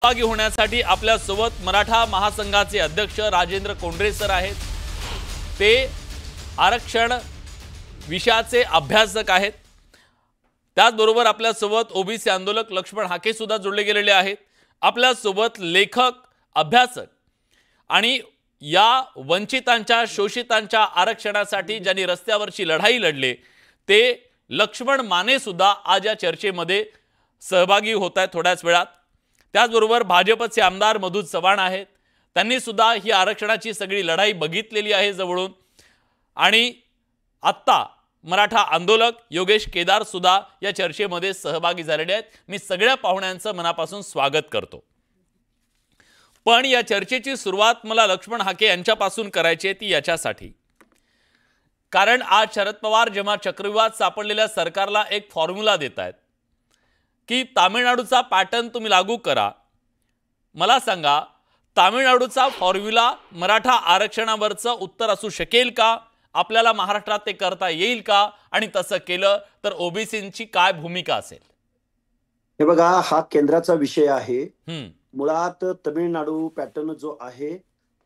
सहभागी होण्यासाठी आपल्या सोबत मराठा महासंघाचे अध्यक्ष राजेंद्र कोंडरे सर आहेत। ते आरक्षण विषयाचे अभ्यासक आहेत। त्याचबरोबर आपल्या सोबत ओबीसी आंदोलक लक्ष्मण हाके सुद्धा जोडले गेलेले आहेत। आपल्या सोबत लेखक, अभ्यासक आणि या वंचितांच्या, शोषितांच्या आरक्षणासाठी ज्यांनी रस्त्यावरची लढाई लढले ते लक्ष्मण माने सुद्धा आज या चर्चेमध्ये सहभागी होत आहेत थोड्याच वेळात। त्याचबरोबर भाजपचे आमदार मधु चव्हाण आहेत। त्यांनी सुद्धा ही आरक्षणाची सगळी लढाई बघितलेली आहे जवळून। आणि आत्ता मराठा आंदोलक योगेश केदार सुद्धा या चर्चेमध्ये सहभागी झालेले आहेत। मी सगळ्या पाहुण्यांचं मनापासून स्वागत करतो। पण या चर्चेची सुरुवात मला लक्ष्मण हाके यांच्यापासून करायची आहे, ती याच्यासाठी कारण आज शरद पवार जेव्हा चक्रव्यूहात सापडलेल्या सरकारला एक फॉर्म्युला देत आहेत की तामिळनाडूचा पॅटर्न तुम्ही लागू करा। मला सांगा, तामिळनाडूचा फॉर्म्युला मराठा आरक्षणावरचं उत्तर असू शकेल का? आपल्याला महाराष्ट्रात ते करता येईल का? आणि तसं केलं तर ओबीसींची काय भूमिका असेल? हे बघा, हा केंद्राचा विषय आहे। मुळात तमिळनाडू पॅटर्न जो आहे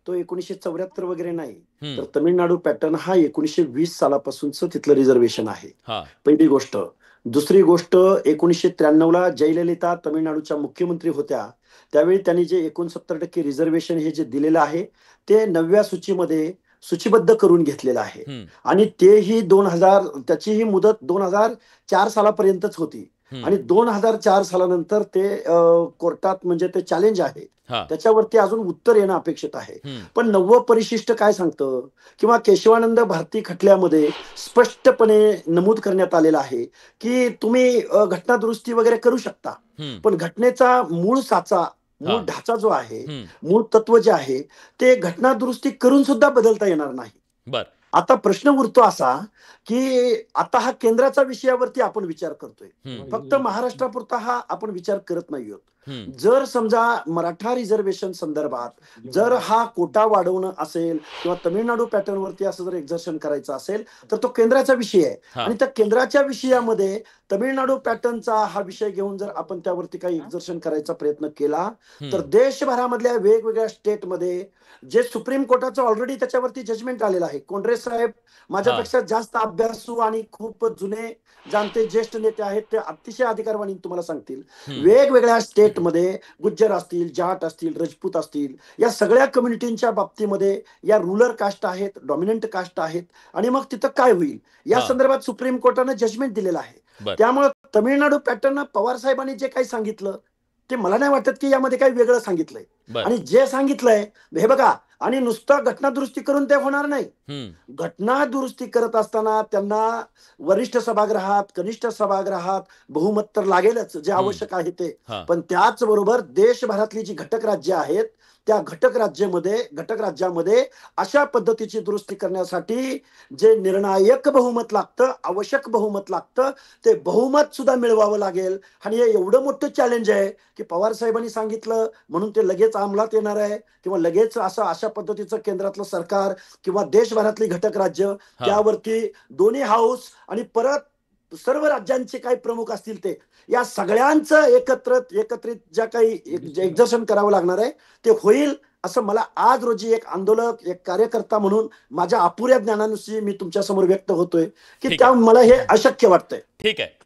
तो 1974 वगैरे नाही, तर तमिळनाडू पॅटर्न हा 1920 सालापासूनच तिथलं रिझर्वेशन आहे। पहिली गोष्ट। दुसरी गोष्ट, 1993 ला जयललिता तमिळनाडूच्या मुख्यमंत्री होत्या, त्यावेळी त्यांनी जे 69% रिझर्वेशन हे जे दिलेलं आहे ते 9व्या सूचीमध्ये सूचीबद्ध करून घेतलेलं आहे। आणि तेही त्याचीही मुदत 2004 सालापर्यंतच होती। आणि 2004 सालानंतर ते कोर्टात म्हणजे ते चॅलेंज आहे, त्याच्यावरती अजून उत्तर येणं अपेक्षित आहे। पण 9वं परिशिष्ट काय सांगतं किंवा केशवानंद भारती खटल्यामध्ये स्पष्टपणे नमूद करण्यात आलेलं आहे की तुम्ही घटना दुरुस्ती वगैरे करू शकता, पण घटनेचा मूळ साचा, मूळ ढाचा जो आहे, मूळ तत्व जे आहे ते घटना दुरुस्ती करून सुद्धा बदलता येणार नाही। आता प्रश्न उरतो असा की आता हा केंद्राचा विषयावरती आपण विचार करतोय, फक्त महाराष्ट्रापुरता हा आपण विचार करत नाही आहोत। जर समजा मराठा रिझर्वेशन संदर्भात जर हा कोटा वाढवणं असेल किंवा तमिळनाडू पॅटर्न वरती असं जर एक्झर्शन करायचं असेल तर तो केंद्राचा विषय आहे। आणि त्या केंद्राच्या विषयामध्ये तमिळनाडू पॅटर्नचा हा विषय घेऊन जर आपण त्यावरती काही एक्झर्शन करायचा प्रयत्न केला तर देशभरामधल्या वेगवेगळ्या स्टेटमध्ये जे सुप्रीम कोर्टाचं ऑलरेडी त्याच्यावरती जजमेंट आलेलं आहे। कोंडरे साहेब माझ्यापेक्षा जास्त अभ्यासू आणि खूप जुने जाणते ज्येष्ठ नेते आहेत, ते अतिशय अधिकारवाणी तुम्हाला सांगतील। वेगवेगळ्या स्टेटमध्ये गुज्जर असतील, जाट असतील, राजपूत असतील, या सगळ्या कम्युनिटींच्या बाबतीमध्ये या रूलर कास्ट आहेत, डॉमिनंट कास्ट आहेत, आणि मग तिथं काय होईल या संदर्भात सुप्रीम कोर्टाने जजमेंट दिलेलं आहे। त्यामुळे तमिळनाडू पॅटर्न पवार साहेबांनी जे काही सांगितलं ते मला नाही वाटत की यामध्ये काही वेगळं सांगितलंय। आणि जे सांगितलंय हे बघा, आणि नुसतं घटना दुरुस्ती करून ते होणार नाही। घटना दुरुस्ती करत असताना त्यांना वरिष्ठ सभागृहात, कनिष्ठ सभागृहात बहुमत तर लागेलच, जे आवश्यक आहे ते, पण त्याचबरोबर देशभरातली जी घटक राज्य आहेत त्या घटक राज्यामध्ये अशा पद्धतीची दुरुस्ती करण्यासाठी जे निर्णायक बहुमत लागतं, आवश्यक बहुमत लागतं, ते बहुमत सुद्धा मिळवावं लागेल। आणि हे एवढं मोठं चॅलेंज आहे की पवार साहेबांनी सांगितलं म्हणून ते लगेच अंमलात येणार आहे किंवा लगेच अशा पद्धतीचं केंद्रातलं सरकार किंवा देशभरातली घटक राज्य त्यावरती दोन्ही हाऊस आणि परत सर्व राज्यांचे काही प्रमुख असतील ते या सगळ्यांचं एकत्रित ज्या काही एक्झर्शन करावं लागणार आहे ते होईल असं मला आज रोजी एक आंदोलक, एक कार्यकर्ता म्हणून माझ्या अपुऱ्या ज्ञानानुसार मी तुमच्या समोर व्यक्त होतोय की त्या मला हे अशक्य वाटतंय। ठीक आहे।